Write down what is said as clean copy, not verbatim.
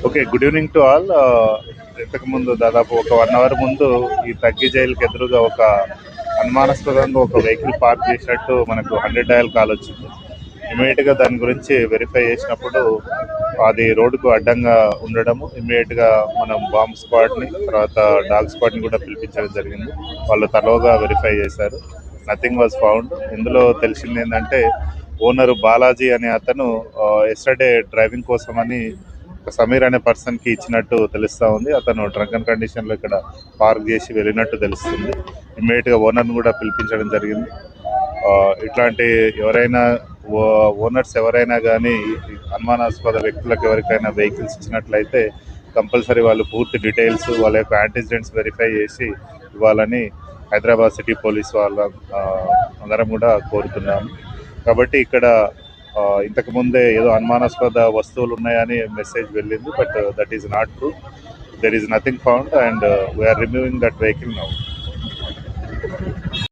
Okay. Good evening to all. ఇంతకుముందు దాదాపు ఒక 1 అవర్ ముందు ఈ తగ్గి జైలుకి ఎదురుగా ఒక అనుమానాస్పదంగా ఒక వెహికల్ పార్క్ చేసినట్టు మనకు 100 డయల్ కాల్ వచ్చింది. ఇమీడియట్గా దాని గురించి వెరిఫై చేసినప్పుడు అది రోడ్డుకు అడ్డంగా ఉండడము, ఇమీడియట్గా మనం బాంబ్ స్క్వాడ్ని తర్వాత డాగ్ స్క్వాడ్ని కూడా పిలిపించడం జరిగింది. వాళ్ళు తరోగా వెరిఫై చేశారు. Nothing was found. ఇందులో తెలిసింది ఏంటంటే ఓనరు బాలాజీ అనే అతను ఎస్టర్డే డ్రైవింగ్ కోసమని సమీర్ అనే పర్సన్కి ఇచ్చినట్టు తెలుస్తూ ఉంది. అతను డ్రంకన్ కండిషన్లో ఇక్కడ పార్క్ చేసి వెళ్ళినట్టు తెలుస్తుంది. ఇమ్మీడియట్గా ఓనర్ని కూడా పిలిపించడం జరిగింది. ఇట్లాంటి ఎవరైనా ఓనర్స్ ఎవరైనా కానీ అనుమానాస్పద వ్యక్తులకు ఎవరికైనా వెహికల్స్ ఇచ్చినట్లయితే కంపల్సరీ వాళ్ళు పూర్తి డీటెయిల్స్ వాళ్ళ యొక్క యాంటిసిడెంట్స్ వెరిఫై చేసి ఇవ్వాలని హైదరాబాద్ సిటీ పోలీస్ వాళ్ళ అందరం కూడా కోరుతున్నాము. కాబట్టి ఇక్కడ ఇంతకుముందే ఏదో అనుమానాస్పద వస్తువులు ఉన్నాయని మెసేజ్ వెళ్ళింది, but that is not true. There is nothing found and we're removing that vehicle now.